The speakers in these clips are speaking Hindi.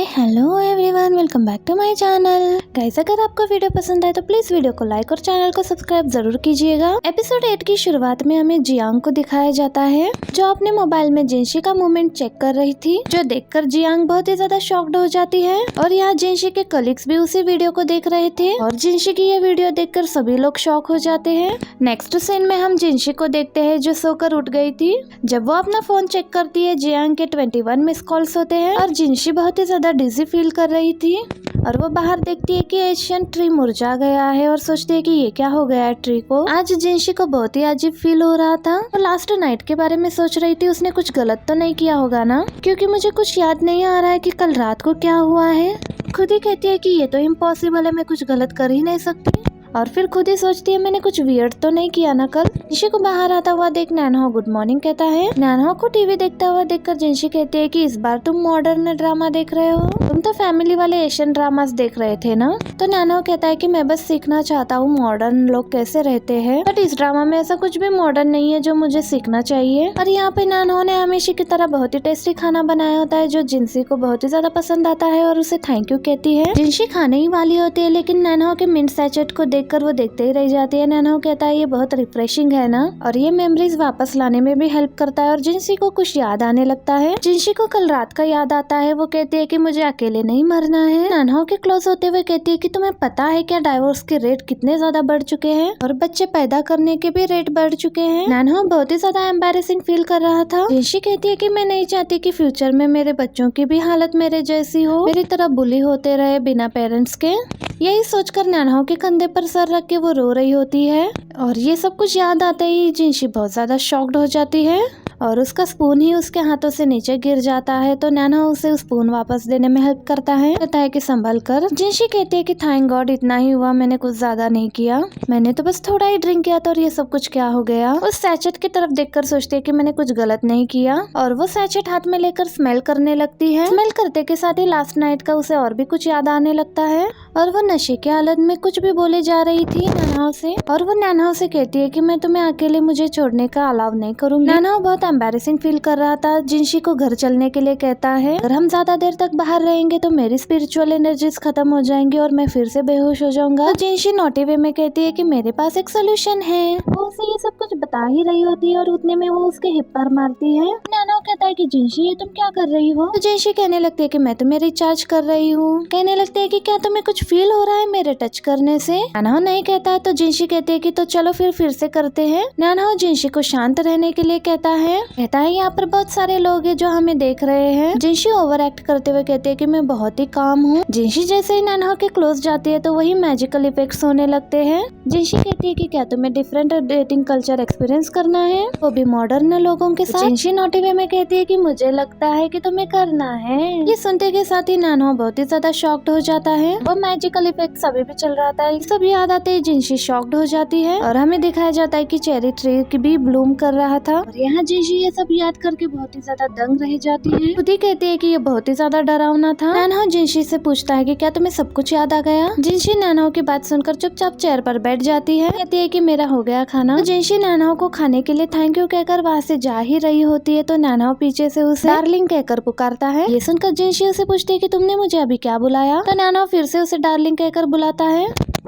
Hello everyone, welcome back to my channel. Guys, अगर आपको वीडियो पसंद आए तो प्लीज वीडियो को लाइक और चैनल को सब्सक्राइब जरूर कीजिएगा। एपिसोड 8 की शुरुआत में हमें जियांग को दिखाया जाता है जो अपने मोबाइल में जिनशी का मूवमेंट चेक कर रही थी, जो देखकर जियांग बहुत ही ज्यादा शॉक्ड हो जाती है। और यहाँ जिनशी के कलीग्स भी उसी वीडियो को देख रहे थे और जिनशी की ये वीडियो देखकर सभी लोग शॉक हो जाते हैं। नेक्स्ट सीन में हम जिनशी को देखते हैं जो सोकर उठ गई थी। जब वो अपना फोन चेक करती है, जियांग के 21 मिस कॉल्स होते हैं और जिनशी बहुत ही ज्यादा डिजी फील कर रही थी। और वो बाहर देखती है कि एशियन ट्री मुरझा गया है और सोचती है कि ये क्या हो गया है ट्री को। आज जिनशी को बहुत ही अजीब फील हो रहा था। वो लास्ट नाइट के बारे में सोच रही थी, उसने कुछ गलत तो नहीं किया होगा ना, क्योंकि मुझे कुछ याद नहीं आ रहा है कि कल रात को क्या हुआ है। खुद ही कहती है कि ये तो इम्पॉसिबल है, मैं कुछ गलत कर ही नहीं सकती। और फिर खुद ही सोचती है मैंने कुछ वियर्ड तो नहीं किया ना कल। जिनशी को बाहर आता हुआ देख नैनहो गुड मॉर्निंग कहता है। नैनहो को टीवी देखता हुआ देखकर जिनशी कहती है कि इस बार तुम मॉडर्न ड्रामा देख रहे हो, तुम तो फैमिली वाले एशियन ड्रामास देख रहे थे ना। तो नैनहो कहता है कि मैं बस सीखना चाहता हूँ मॉडर्न लोग कैसे रहते हैं, बट इस ड्रामा में ऐसा कुछ भी मॉडर्न नहीं है जो मुझे सीखना चाहिए। और यहाँ पे नैनहो ने हमेशा की तरह बहुत ही टेस्टी खाना बनाया होता है जो जिनशी को बहुत ही ज्यादा पसंद आता है और उसे थैंक यू कहती है। जिनशी खाने ही वाली होती है, लेकिन नैनहो के मिंट सैचेट को देखकर वो देखते ही रह जाती है। नैनहो कहता है ये बहुत रिफ्रेशिंग है ना, और ये मेमोरीज वापस लाने में भी हेल्प करता है। और जिनशी को कुछ याद आने लगता है। जिनशी को कल रात का याद आता है। वो कहती है कि मुझे अकेले नहीं मरना है। नैनहो के क्लोज होते हुए कहती है कि तुम्हें पता है क्या डाइवोर्स के रेट कितने ज्यादा बढ़ चुके हैं और बच्चे पैदा करने के भी रेट बढ़ चुके हैं। नैनहो बहुत ही ज्यादा एम्बैरेसिंग फील कर रहा था। जिनशी कहती है कि मैं नहीं चाहती कि फ्यूचर में मेरे बच्चों की भी हालत मेरे जैसी हो, मेरी तरह बुली होते रहे बिना पेरेंट्स के। यही सोचकर नैनहो के कंधे पर सर रख के वो रो रही होती है। और ये सब कुछ याद आते ही जिनशी बहुत ज्यादा शॉक्ड हो जाती है और उसका स्पून ही उसके हाथों से नीचे गिर जाता है। तो नैनहो उसे स्पून वापस देने में हेल्प करता है, कहता है कि संभल कर। जिनशी कहती है कि थैंक गॉड इतना ही हुआ, मैंने कुछ ज्यादा नहीं किया, मैंने तो बस थोड़ा ही ड्रिंक किया था और ये सब कुछ क्या हो गया। उस सैचेट की तरफ देखकर सोचती है कि मैंने कुछ गलत नहीं किया और वो सैचेट हाथ में लेकर स्मेल करने लगती है। स्मेल करते के साथ ही लास्ट नाइट का उसे और भी कुछ याद आने लगता है और वो नशे की हालत में कुछ भी बोले जा रही थी नैनहो से। और वो नैनहो से कहती है कि मैं तुम्हें अकेले मुझे छोड़ने का अलाउ नहीं करूंगी। नैनहो बहुत एम्बैरेसिंग फील कर रहा था। जिनशी को घर चलने के लिए कहता है अगर हम ज्यादा देर तक बाहर रहेंगे तो मेरी स्पिरिचुअल एनर्जीज खत्म हो जाएंगी और मैं फिर से बेहोश हो जाऊंगा। तो जिनशी नोटी वे में कहती है कि मेरे पास एक सोल्यूशन है। वो उसे ये सब कुछ बता ही रही होती है और उतने में वो उसके हिप पर मारती है। नैनहो कहता है कि जिनशी ये तुम क्या कर रही हो। तो जिनशी कहने लगती है कि मैं तुम्हें रिचार्ज कर रही हूँ। कहने लगती है कि क्या तुम्हें कुछ फील हो रहा है मेरे टच करने से। नैनहो नहीं कहता है तो जिनशी कहती है कि तो चलो फिर से करते हैं। नैनहो जिनशी को शांत रहने के लिए कहता है यहाँ पर बहुत सारे लोग हैं जो हमें देख रहे हैं। जिनशी ओवर एक्ट करते हुए कहती है कि मैं बहुत ही काम हूँ। जिनशी जैसे ही नैनहो के क्लोज जाती है तो वही मैजिकल इफेक्ट्स होने लगते हैं। जिनशी कहती है कि क्या तुम्हें डिफरेंट डेटिंग कल्चर एक्सपीरियंस करना है, वो भी मॉडर्न लोगों के साथ। जिनशी नोटी वे में कहती है कि मुझे लगता है कि तुम्हें करना है। ये सुनते के साथ ही नैनहो बहुत ही ज्यादा शॉक्ड हो जाता है। वो मैजिकल इफेक्ट अभी भी चल रहा था। ये सब याद आते ही जिनशी शॉक्ड हो जाती है और हमें दिखाया जाता है कि चेरी ट्री की भी ब्लूम कर रहा था। और यहाँ जिनशी ये सब याद करके बहुत ही ज्यादा दंग रह जाती है। खुद ही कहती है कि ये बहुत ही ज्यादा डरावना था। नैनहो जिनशी से पूछता है कि क्या तुम्हें सब कुछ याद आ गया। जिनशी नैनहो की बात सुनकर चुपचाप चेयर पर बैठ जाती है। कहती है कि मेरा हो गया खाना। तो जिनशी नैनहो को खाने के लिए थैंक यू कहकर वहाँ से जा ही रही होती है तो नैनहो पीछे से उसे डार्लिंग कहकर पुकारता है। ये सुनकर जिनशी उसे पूछती है कि तुमने मुझे अभी क्या बुलाया। तो नैनहो फिर से उसे डार्लिंग कहकर बुलाता है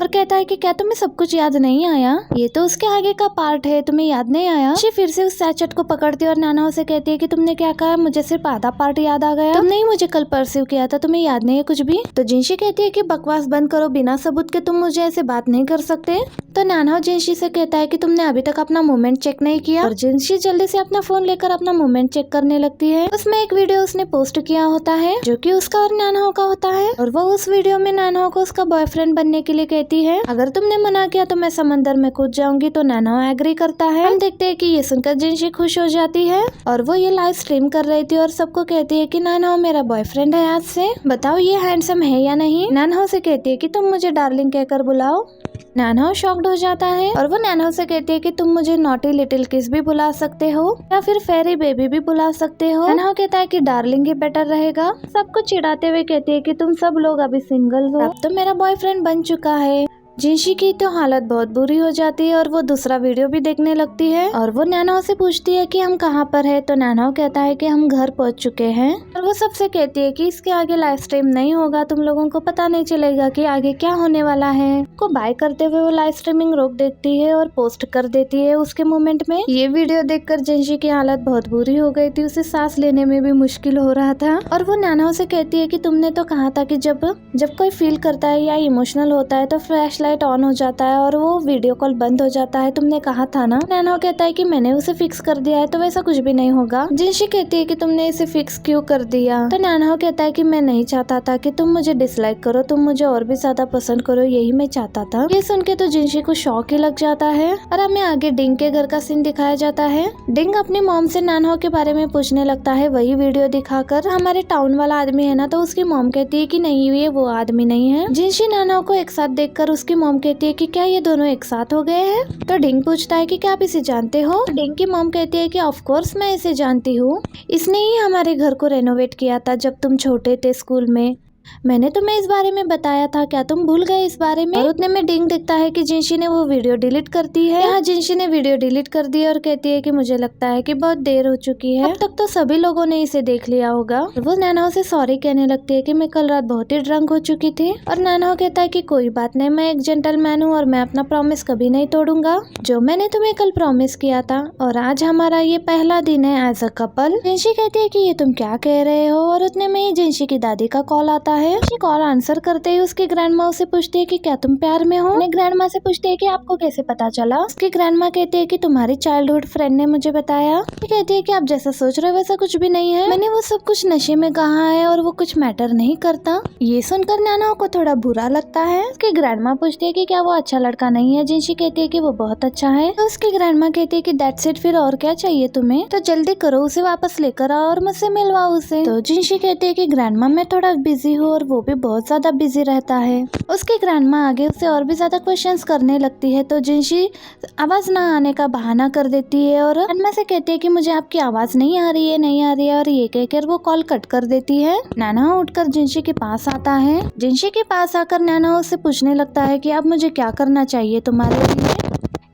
और कहता है कि क्या तुम्हें सब कुछ याद नहीं आया, ये तो उसके आगे का पार्ट है, तुम्हें याद नहीं आया। शी फिर से उस सैचेट को पकड़ती है और नैनहो से कहती है कि तुमने क्या कहा, मुझे सिर्फ आधा पार्ट याद आ गया, तुमने ही मुझे कल परसीव किया था, तुम्हें याद नहीं है कुछ भी। तो जिनशी कहती है कि बकवास बंद करो, बिना सबूत के तुम मुझे ऐसे बात नहीं कर सकते। तो नैनहो जिनशी से कहता है कि तुमने अभी तक अपना मूवमेंट चेक नहीं किया। और जिनशी जल्दी से अपना फोन लेकर अपना मूवमेंट चेक करने लगती है। उसमें एक वीडियो उसने पोस्ट किया होता है जो कि उसका और नैनहो का होता है और वो उस वीडियो में नैनहो को उसका बॉयफ्रेंड बनने के लिए कहती है अगर तुमने मना किया तो मैं समंदर में कूद जाऊंगी। तो नैनहो एग्री करता है। हम देखते हैं कि ये सुनकर जिनशी खुश हो जाती है और वो ये लाइव स्ट्रीम कर रही थी और सबको कहती है कि नैनहो मेरा बॉयफ्रेंड है, आज से बताओ ये हैंडसम है या नहीं। नैनहो से कहती है कि तुम मुझे डार्लिंग कहकर बुलाओ। नैनहो शॉक्ड हो जाता है और वो नैनहो से कहती है कि तुम मुझे नॉटी लिटिल किस भी बुला सकते हो या फिर फेरी बेबी भी बुला सकते हो। नैनहो कहता है कि डार्लिंग ही बेटर रहेगा। सबको चिढ़ाते हुए कहती है कि तुम सब लोग अभी सिंगल हो, अब तो मेरा बॉयफ्रेंड बन चुका है। जिनशी की तो हालत बहुत बुरी हो जाती है और वो दूसरा वीडियो भी देखने लगती है और वो नैनाओ से पूछती है कि हम कहाँ पर है। तो नैनाओ कहता है कि हम घर पहुँच चुके हैं और वो सबसे कहती है कि इसके आगे लाइव स्ट्रीम नहीं होगा, तुम लोगों को पता नहीं चलेगा कि आगे क्या होने वाला है। को बाय करते हुए वो लाइव स्ट्रीमिंग रोक देती है और पोस्ट कर देती है उसके मोमेंट में। ये वीडियो देखकर जिनशी की हालत बहुत बुरी हो गई थी, उसे सांस लेने में भी मुश्किल हो रहा था और वो नैनाओ से कहती है कि तुमने तो कहा था कि जब कोई फील करता है या इमोशनल होता है तो फ्लैश लाइट ऑन हो जाता है और वो वीडियो कॉल बंद हो जाता है, तुमने कहा था ना। नैनाओ कहता है कि मैंने उसे फिक्स कर दिया है तो वैसा कुछ भी नहीं होगा। जिनशी कहती है कि तुमने इसे फिक्स क्यों कर दिया। तो नैनाओ कहता है कि मैं नहीं चाहता था कि तुम मुझे डिसलाइक करो, तुम मुझे और भी ज्यादा पसंद करो, यही मैं चाहता था। ये सुन के तो जिनशी को शौक ही लग जाता है और हमें आगे डिंग के घर का सीन दिखाया जाता है। डिंग अपनी मॉम से नैनाओ के बारे में पूछने लगता है, वही वीडियो दिखाकर। हमारे टाउन वाला आदमी है ना, तो उसकी मॉम कहती है कि नहीं ये वो आदमी नहीं है। जिनशी नैनाओ को एक साथ देखकर उसकी मॉम कहती है कि क्या ये दोनों एक साथ हो गए हैं। तो डिंग पूछता है कि क्या आप इसे जानते हो। डिंग की मॉम कहती है कि ऑफ कोर्स मैं इसे जानती हूँ, इसने ही हमारे घर को रेनोवेट किया था जब तुम छोटे थे स्कूल में। मैंने तुम्हें इस बारे में बताया था, क्या तुम भूल गए इस बारे में। और उतने में डिंग दिखता है कि जिनशी ने वो वीडियो डिलीट कर दी है। यहाँ जिनशी ने वीडियो डिलीट कर दी और कहती है कि मुझे लगता है कि बहुत देर हो चुकी है, अब तक तो सभी लोगों ने इसे देख लिया होगा। वो नैनाओ से सॉरी कहने लगती है कि मैं कल रात बहुत ही ड्रंक हो चुकी थी। और नैनाओ कहता है कि कोई बात नहीं, मैं एक जेंटलमैन हूँ और मैं अपना प्रॉमिस कभी नहीं तोड़ूंगा जो मैंने तुम्हें कल प्रॉमिस किया था। और आज हमारा ये पहला दिन है एज अ कपल। जिनशी कहती है कि ये तुम क्या कह रहे हो। और उतने में ही जिनशी की दादी का कॉल आता है। कॉल आंसर करते ही उसकी ग्रैंडमा से पूछती है कि क्या तुम प्यार में हो। अपने ग्रैंडमा से पूछती है कि आपको कैसे पता चला। उसकी ग्रैंडमा कहती है कि तुम्हारी चाइल्डहुड फ्रेंड ने मुझे बताया। कहती है कि आप जैसा सोच रहे हो वैसा कुछ भी नहीं है, मैंने वो सब कुछ नशे में कहा है और वो कुछ मैटर नहीं करता। ये सुनकर नैनाओ को थोड़ा बुरा लगता है। उसकी ग्रैंडमा पूछती है कि क्या वो अच्छा लड़का नहीं है। जिनशी कहती है कि वो बहुत अच्छा है। तो उसकी ग्रैंडमा कहती है कि दैट्स इट, फिर और क्या चाहिए तुम्हें, तो जल्दी करो उसे वापस लेकर आओ और मुझसे मिलवाओ उसे। तो जिनशी कहती है कि ग्रैंडमा मैं थोड़ा बिजी हूँ और वो भी बहुत ज्यादा बिजी रहता है। उसकी ग्रैंडमा आगे उससे और भी ज्यादा क्वेश्चंस करने लगती है। तो जिनशी आवाज ना आने का बहाना कर देती है और ग्रैंडमा से कहती है कि मुझे आपकी आवाज नहीं आ रही है, नहीं आ रही है, और ये कहकर वो कॉल कट कर देती है। नैनाओ उठकर जिनशी के पास आता है। जिनशी के पास आकर नैनाओ से पूछने लगता है कि अब मुझे क्या करना चाहिए तुम्हारे लिए,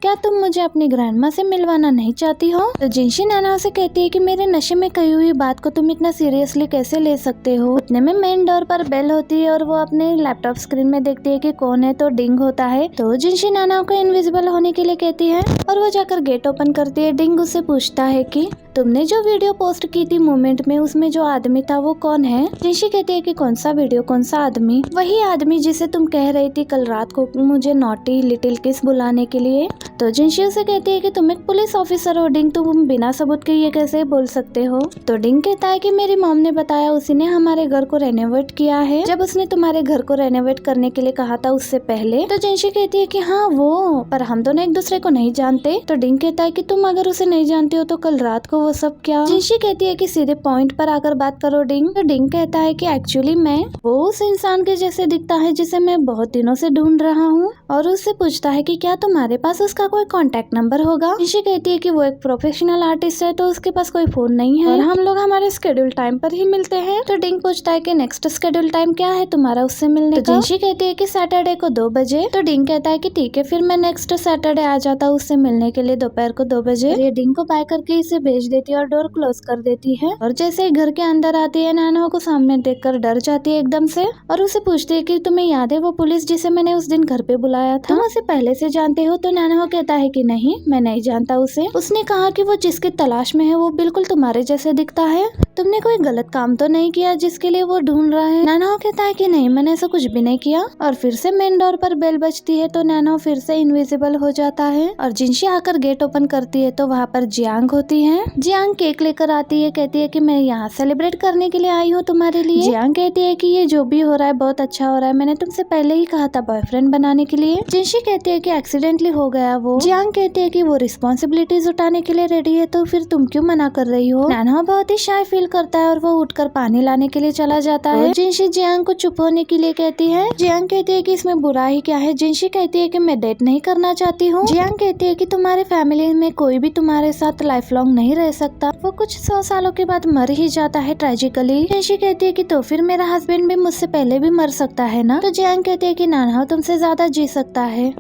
क्या तुम मुझे अपनी ग्रैंडमा से मिलवाना नहीं चाहती हो। तो जिनशी नैनाओ से कहती है कि मेरे नशे में कही हुई बात को तुम इतना सीरियसली कैसे ले सकते हो। उतने में मेन डोर पर बेल होती है और वो अपने लैपटॉप स्क्रीन में देखती है कि कौन है। तो डिंग होता है। तो जिनशी नैनाओ को इनविजिबल होने के लिए कहती है और वो जाकर गेट ओपन करती है। डिंग उससे पूछता है कि तुमने जो वीडियो पोस्ट की थी मोमेंट में, उसमें जो आदमी था वो कौन है। जिनशी कहती है कि कौन सा वीडियो, कौन सा आदमी, वही आदमी जिसे तुम कह रही थी कल रात को मुझे नॉटी लिटिल किस बुलाने के लिए। तो जिनशी उसे कहती है कि तुम एक पुलिस ऑफिसर हो डिंग, तुम बिना सबूत के ये कैसे बोल सकते हो। तो डिंग कहता है कि मेरी मॉम ने बताया, उसी ने हमारे घर को रेनोवेट किया है जब उसने तुम्हारे घर को रेनोवेट करने के लिए कहा था उससे पहले। तो जिनशी कहती है कि हाँ वो, पर हम दोनों एक दूसरे को नहीं जानते। तो डिंग कहता है कि तुम अगर उसे नहीं जानती हो तो कल रात को वो सब क्या। जिनशी कहती है कि सीधे पॉइंट पर आकर बात करो डिंग। तो डिंग कहता है कि एक्चुअली मैं वो उस इंसान के जैसे दिखता है जिसे मैं बहुत दिनों से ढूंढ रहा हूँ। और उससे पूछता है कि क्या तुम्हारे पास उसका कोई कांटेक्ट नंबर होगा। जिनशी कहती है कि वो एक प्रोफेशनल आर्टिस्ट है तो उसके पास कोई फोन नहीं है और हम लोग हमारे शेड्यूल टाइम पर ही मिलते हैं। तो डिंग पूछता है कि नेक्स्ट शेड्यूल टाइम क्या है तुम्हारा उससे मिलने का। जिनशी कहती है कि सैटरडे को 2 बजे। तो डिंग कहता है कि ठीक है, फिर मैं नेक्स्ट सैटरडे आ जाता हूँ उससे मिलने के लिए दोपहर को 2 बजे। ये डिंग को बाय करके इसे भेज देती है और डोर क्लोज कर देती है। और जैसे ही घर के अंदर आती है नैनाओ को सामने देखकर डर जाती है एकदम से और उसे पूछती है कि तुम्हें याद है वो पुलिस जिसे मैंने उस दिन घर पे बुलाया था, तुम उसे पहले से जानते हो। तो नैनाओ कहता है कि नहीं, मैं नहीं जानता उसे। उसने कहा कि वो जिसकी तलाश में है वो बिल्कुल तुम्हारे जैसे दिखता है, तुमने कोई गलत काम तो नहीं किया जिसके लिए वो ढूंढ रहा है। नैनाओ कहता है कि नहीं, मैंने ऐसा कुछ भी नहीं किया। और फिर से मेन डोर पर बेल बजती है तो नैनाओ फिर से इनविजिबल हो जाता है। और जिनशी आकर गेट ओपन करती है तो वहाँ पर जियांग होती है। जियांग केक लेकर आती है, कहती है कि मैं यहाँ सेलिब्रेट करने के लिए आई हूँ तुम्हारे लिए। जियांग कहती है कि ये जो भी हो रहा है बहुत अच्छा हो रहा है, मैंने तुमसे पहले ही कहा था बॉयफ्रेंड बनाने के लिए। जिनशी कहती है कि एक्सीडेंटली हो गया वो। जियांग कहती है कि वो रिस्पॉन्सिबिलिटीज उठाने के लिए रेडी है, तो फिर तुम क्यों मना कर रही हो। नानहा बहुत ही शाय फील करता है और वो उठकर पानी लाने के लिए चला जाता है। जिनशी जियांग को चुप होने के लिए कहती है। जियांग कहती है कि इसमें बुरा ही क्या है। जिनशी कहती है कि मैं डेट नहीं करना चाहती हूँ। जियांग कहती है कि तुम्हारे फैमिली में कोई भी तुम्हारे साथ लाइफ लॉन्ग नहीं रह सकता, वो कुछ 100 सालों के बाद मर ही जाता है ट्रेजिकली। जिनशी कहती है कि तो फिर मेरा हस्बैंड भी मुझसे पहले भी मर सकता है ना। तो जियांग कहती है कि नानहा तुमसे ज्यादा जी सकता है।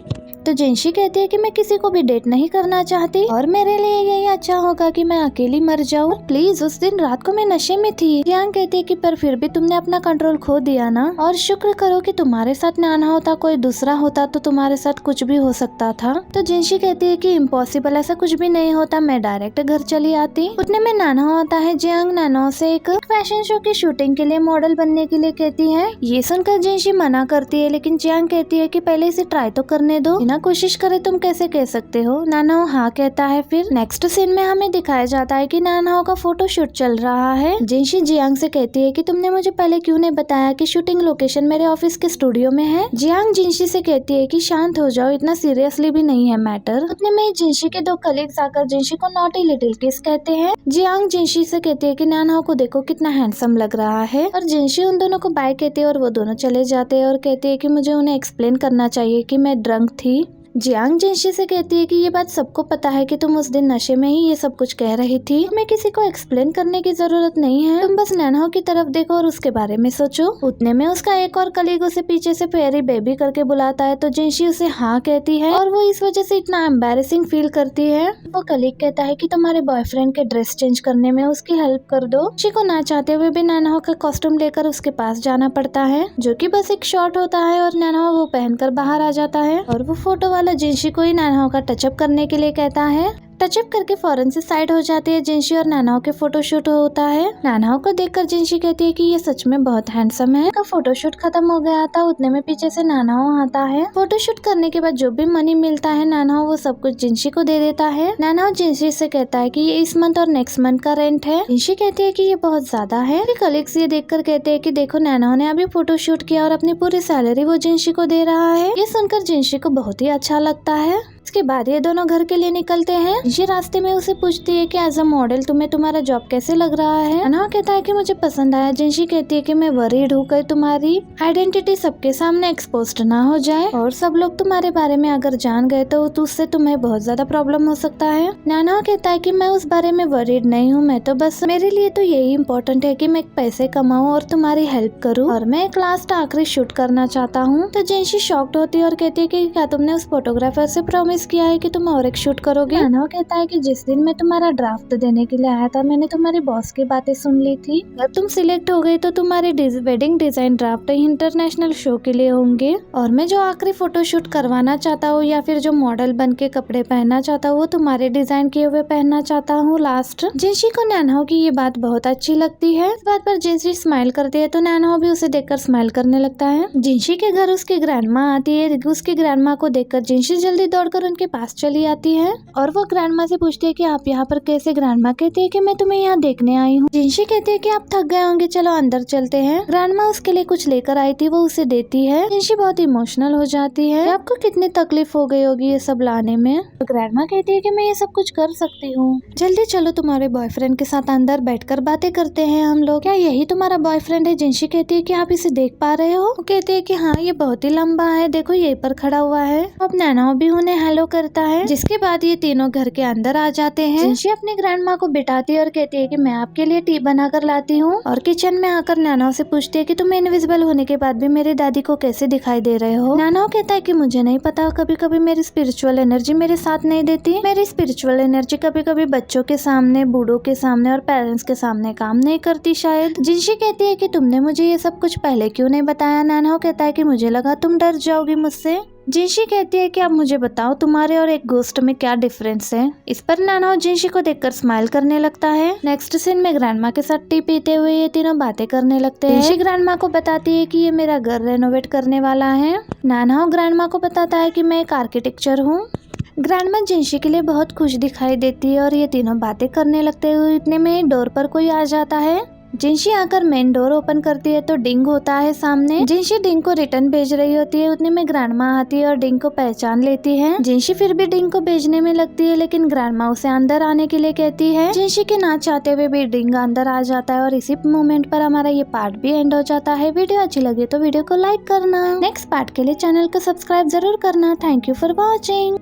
तो जिनशी कहती है कि मैं किसी को भी डेट नहीं करना चाहती और मेरे लिए यही अच्छा होगा कि मैं अकेली मर जाऊं। प्लीज, उस दिन रात को मैं नशे में थी। जियांग कहती है कि पर फिर भी तुमने अपना कंट्रोल खो दिया ना, और शुक्र करो कि तुम्हारे साथ नानहा होता, कोई दूसरा होता तो तुम्हारे साथ कुछ भी हो सकता था। तो जिनशी कहती है कि इम्पॉसिबल, ऐसा कुछ भी नहीं होता, मैं डायरेक्ट घर चली आती। उतने में नानहा आता है। जियांग नानहा से एक फैशन शो की शूटिंग के लिए मॉडल बनने के लिए कहती है। ये सुनकर जिनशी मना करती है, लेकिन जियांग कहती है कि पहले इसे ट्राई तो करने दो, कोशिश करे तुम कैसे कह सकते हो। नानहा हाँ कहता है। फिर नेक्स्ट सीन में हमें दिखाया जाता है कि नानहा का फोटो शूट चल रहा है। जिनशी जियांग से कहती है कि तुमने मुझे पहले क्यों नहीं बताया कि शूटिंग लोकेशन मेरे ऑफिस के स्टूडियो में है। जियांग जिनशी से कहती है कि शांत हो जाओ, इतना सीरियसली भी नहीं है मैटर। उतने में जिनशी के 2 कलीग्स आकर जिनशी को नॉटी लिटिल किस कहते हैं। जियांग जिनशी से कहती है कि नानहा को देखो कितना हैंडसम लग रहा है, और जिनशी उन दोनों को बाय कहती है और वो दोनों चले जाते हैं और कहती है कि मुझे उन्हें एक्सप्लेन करना चाहिए कि मैं ड्रंक थी। जियांग जिनशी से कहती है कि ये बात सबको पता है कि तुम उस दिन नशे में ही ये सब कुछ कह रही थी, तुम्हें किसी को एक्सप्लेन करने की जरूरत नहीं है, तुम बस नानहा की तरफ देखो और उसके बारे में सोचो। उतने में उसका एक और कलीग उसे पीछे से फेरी बेबी करके बुलाता है, तो जिनशी उसे हाँ कहती है और वो इस वजह से इतना एम्बैरेसिंग फील करती है। वो कलीग कहता है कि तुम्हारे बॉयफ्रेंड के ड्रेस चेंज करने में उसकी हेल्प कर दो। जिनशी को ना चाहते हुए भी नानहा का कॉस्ट्यूम लेकर उसके पास जाना पड़ता है, जो कि बस एक शॉट होता है और नानहा वो पहनकर बाहर आ जाता है और वो फोटो वाला जिनशी को ही नानहा का टचअप करने के लिए कहता है। टचअप करके फौरन से साइड हो जाती है। जिनशी और नानहा के फोटोशूट होता है। नानहा को देखकर जिनशी कहती है कि ये सच में बहुत हैंडसम है। का फोटोशूट खत्म हो गया था। उतने में पीछे से नानहा आता है। फोटोशूट करने के बाद जो भी मनी मिलता है नानहा वो सब कुछ जिनशी को दे देता है। नानहा जिनशी से कहता है कि ये इस मंथ और नेक्स्ट मंथ का रेंट है। जिनशी कहती है कि ये बहुत ज्यादा है। कलीग्स ये देखकर कहते हैं कि देखो नानहा ने अभी फोटोशूट किया और अपनी पूरी सैलरी वो जिनशी को दे रहा है। ये सुनकर जिनशी को बहुत ही अच्छा लगता है। इसके बाद ये दोनों घर के लिए निकलते हैं। जिनशी रास्ते में उसे पूछती है कि एज अ मॉडल तुम्हें तुम्हारा जॉब कैसे लग रहा है। नानहा कहता है कि मुझे पसंद आया। जिनशी कहती है कि मैं वरीड हूँ कहीं तुम्हारी आइडेंटिटी सबके सामने एक्सपोज्ड ना हो जाए और सब लोग तुम्हारे बारे में अगर जान गए तो उससे तुम्हें बहुत ज्यादा प्रॉब्लम हो सकता है। नानहा कहता है कि मैं उस बारे में वरीड नहीं हूँ, मैं तो बस मेरे लिए तो यही इम्पोर्टेंट है कि मैं पैसे कमाऊँ और तुम्हारी हेल्प करूँ और मैं एक लास्ट आखिरी शूट करना चाहता हूँ। तो जिनशी शॉक्ड होती है और कहती है कि क्या तुमने उस फोटोग्राफर से प्रॉमिस किया है कि तुम और एक शूट करोगे। नानहा कहता है कि जिस दिन मैं तुम्हारा ड्राफ्ट देने के लिए आया था मैंने तुम्हारे बॉस की बातें सुन ली थी। अगर तुम सिलेक्ट हो गई तो तुम्हारे wedding design draft international show के लिए होंगे और मैं जो आखिरी फोटोशूट करवाना चाहता हूँ या फिर जो मॉडल बन के कपड़े पहनना चाहता हूँ वो तुम्हारे डिजाइन किए हुए पहनना चाहता हूँ लास्ट। जिनशी को नानहा की ये बात बहुत अच्छी लगती है। इस बात पर जिनशी स्माइल करती है तो नानहा भी उसे देखकर स्माइल करने लगता है। जिनशी के घर उसकी ग्रैंडमा आती है। उसकी ग्रैंडमा को देखकर जिनशी जल्दी दौड़कर उनके पास चली आती है और वो ग्रैंडमा से पूछती है कि आप यहाँ पर कैसे। ग्रैंडमा कहती है कि मैं तुम्हें यहाँ देखने आई हूँ। जिनशी कहती है कि आप थक गए होंगे, चलो अंदर चलते हैं। ग्रैंडमा उसके लिए कुछ लेकर आई थी, वो उसे देती है। जिनशी बहुत इमोशनल हो जाती है। आपको कितनी तकलीफ हो गई होगी ये सब लाने में। तो ग्रैंडमा कहती है कि मैं ये सब कुछ कर सकती हूँ, जल्दी चलो तुम्हारे बॉयफ्रेंड के साथ अंदर बैठकर बातें करते हैं हम लोग। क्या यही तुम्हारा बॉयफ्रेंड है? जिनशी कहती है कि आप इसे देख पा रहे हो? वो कहती है कि हाँ ये बहुत ही लंबा है, देखो यहीं पर खड़ा हुआ है। अब नानहा भी उन्हें हेलो करता है, जिसके बाद ये तीनों घर के अंदर आ जाते हैं। जिनशी अपनी ग्रैंडमा को बिठाती है और कहती है कि मैं आपके लिए टी बना कर लाती हूँ और किचन में आकर नानहा से पूछती है कि तुम इनविजिबल होने के बाद भी मेरी दादी को कैसे दिखाई दे रहे हो। नानहा कहता है कि मुझे नहीं पता, कभी कभी मेरी स्पिरिचुअल एनर्जी मेरे साथ नहीं देती। मेरी स्पिरिचुअल एनर्जी कभी कभी बच्चों के सामने, बूढ़ों के सामने और पेरेंट्स के सामने काम नहीं करती शायद। जिनशी कहती है कि तुमने मुझे ये सब कुछ पहले क्यों नहीं बताया। नानहा कहता है कि मुझे लगा तुम डर जाओगी मुझसे। जिनशी कहती है कि अब मुझे बताओ तुम्हारे और एक गोस्ट में क्या डिफरेंस है। इस पर नानहा जिनशी को देखकर स्माइल करने लगता है। नेक्स्ट सीन में ग्रैंडमा के साथ टी पीते हुए ये तीनों बातें करने लगते हैं। जिनशी ग्रैंडमा को बताती है कि ये मेरा घर रेनोवेट करने वाला है। नानहा ग्रैंडमा को बताता है कि मैं एक आर्किटेक्चर हूँ। ग्रैंडमा जिनशी के लिए बहुत खुश दिखाई देती है और ये तीनों बातें करने लगते हुए इतने में डोर पर कोई आ जाता है। जिनशी आकर मेन डोर ओपन करती है तो डिंग होता है सामने। जिनशी डिंग को रिटर्न भेज रही होती है, उतने में ग्रैंडमा आती है और डिंग को पहचान लेती है। जिनशी फिर भी डिंग को भेजने में लगती है, लेकिन ग्रैंडमा उसे अंदर आने के लिए कहती है। जिनशी के ना चाहते हुए भी डिंग अंदर आ जाता है और इसी मोमेंट पर हमारा ये पार्ट भी एंड हो जाता है। वीडियो अच्छी लगी तो वीडियो को लाइक करना, नेक्स्ट पार्ट के लिए चैनल को सब्सक्राइब जरूर करना। Thank you for watching.